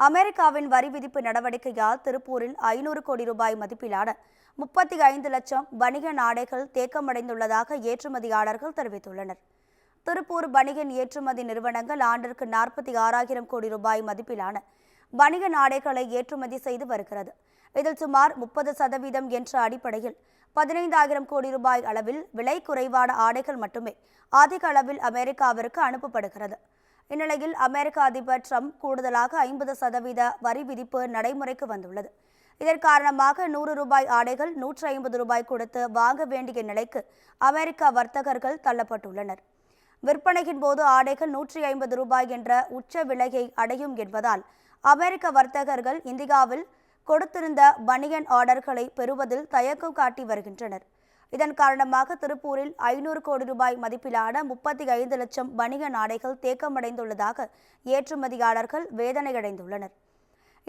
அமெரிக்காவின் வரி விதிப்பு நடவடிக்கையால் திருப்பூரில் 500 கோடி ரூபாய் மதிப்பிலான 35 லட்சம் வணிக நாடைகள் தேக்கமடைந்துள்ளதாக ஏற்றுமதியாளர்கள் தெரிவித்துள்ளனர். திருப்பூர் வணிகன் ஏற்றுமதி நிறுவனங்கள் ஆண்டிற்கு 46,000 கோடி ரூபாய் மதிப்பிலான வணிக நாடைகளை ஏற்றுமதி செய்து வருகிறது. இதில் சுமார் 30% என்ற அடிப்படையில் 15,000 கோடி ரூபாய் அளவில் விலை குறைவான ஆடைகள் மட்டுமே அதிக அளவில் அமெரிக்காவிற்கு அனுப்பப்படுகிறது. இந்நிலையில் அமெரிக்க அதிபர் ட்ரம்ப் கூடுதலாக 50% வரி விதிப்பு நடைமுறைக்கு வந்துள்ளது. இதன் காரணமாக 100 ரூபாய் ஆடைகள் 150 ரூபாய் கொடுத்து வாங்க வேண்டிய நிலைக்கு அமெரிக்க வர்த்தகர்கள் தள்ளப்பட்டுள்ளனர். விற்பனையின் போது ஆடைகள் 150 ரூபாய் என்ற உச்ச விலையை அடையும் என்பதால் அமெரிக்க வர்த்தகர்கள் இந்தியாவில் கொடுத்திருந்த பனியன் ஆர்டர்களை பெறுவதில் தயக்கம் காட்டி வருகின்றனர். இதன் காரணமாக திருப்பூரில் 500 கோடி ரூபாய் மதிப்பிலான 35 லட்சம் வணிக நாடைகள் தேக்கமடைந்துள்ளதாக ஏற்றுமதியாளர்கள் வேதனையடைந்துள்ளனர்.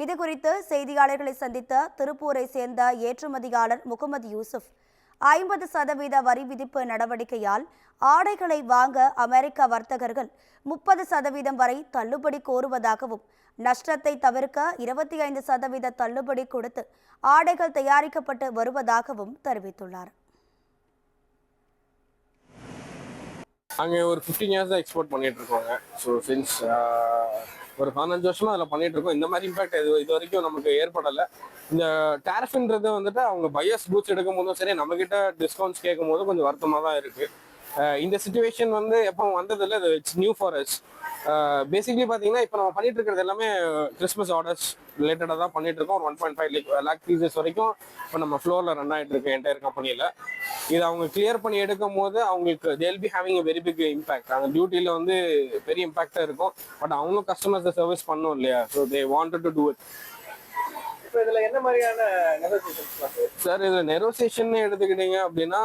இதுகுறித்து செய்தியாளர்களை சந்தித்த திருப்பூரை சேர்ந்த ஏற்றுமதியாளர் முகமது யூசுப், 50% வரி விதிப்பு நடவடிக்கையால் ஆடைகளை வாங்க அமெரிக்க வர்த்தகர்கள் 30% வரை தள்ளுபடி கோருவதாகவும், நஷ்டத்தை தவிர்க்க 25% தள்ளுபடி கொடுத்து ஆடைகள் தயாரிக்கப்பட்டு வருவதாகவும் தெரிவித்துள்ளார். அங்கே ஒரு 15 இயர்ஸ் தான் எக்ஸ்போர்ட் பண்ணிட்டு இருக்கோங்க. ஸோ சின்ஸ் ஒரு 15 வருஷமா அதில் பண்ணிட்டு இருக்கோம். இந்த மாதிரி இம்பாக்ட் இது வரைக்கும் நமக்கு ஏற்படலை. இந்த டேரிஃப்ன்றது வந்துட்டு அவங்க பையர்ஸ் கூட்ஸ் எடுக்கும் போதும் சரி, நம்மகிட்ட டிஸ்கவுண்ட்ஸ் கேட்கும் போதும் கொஞ்சம் வருத்தமாக தான் இருக்கு. இந்த சிச்சுவேஷன் வந்து எப்போ வந்ததில்லை, இது it's new for us. Basically பார்த்தீங்கன்னா இப்போ நம்ம பண்ணிட்டு இருக்கிறது எல்லாமே கிறிஸ்மஸ் ஆர்டர்ஸ் ரிலேட்டடாக தான் பண்ணிட்டு இருக்கோம். ஒரு 1.5 லேக் பீசஸ் வரைக்கும் இப்போ நம்ம ஃப்ளோரில் ரன் ஆகிட்டு இருக்கு என்டையர் கம்பெனியில். இது அவங்க கிளியர் பண்ணி எடுக்கும் போது அவங்களுக்கு they'll be having a very big impact. அந்த டியூட்டியில் வந்து பெரிய இம்பாக்டாக இருக்கும். பட் அவங்களும் கஸ்டமர்ஸை சர்வீஸ் பண்ணணும் இல்லையா? So they wanted to do it. இப்போ இதில் என்ன மாதிரியான நெகோசியேஷன் சார்? இதில் நெகோசியேஷன் எடுத்துக்கிட்டீங்க அப்படின்னா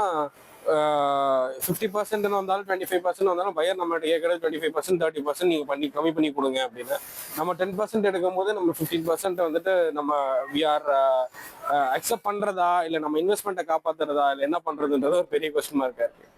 50% வந்தாலும் 25% வந்தாலும் பையர் நம்மகிட்ட கேட்கறது 25%, 30% நீங்கள் பண்ணி கம்மி பண்ணி கொடுங்க அப்படின்னு. நம்ம 10% எடுக்கும் போது நம்ம 15% வந்துட்டு நம்ம வி ஆர் அக்செப்ட் பண்ணுறதா இல்லை நம்ம இன்வெஸ்ட்மெண்ட்டை காப்பாற்றுறதா இல்லை என்ன பண்ணுறதுன்றது ஒரு பெரிய கொஸ்டின் மார்க்காக இருக்குது.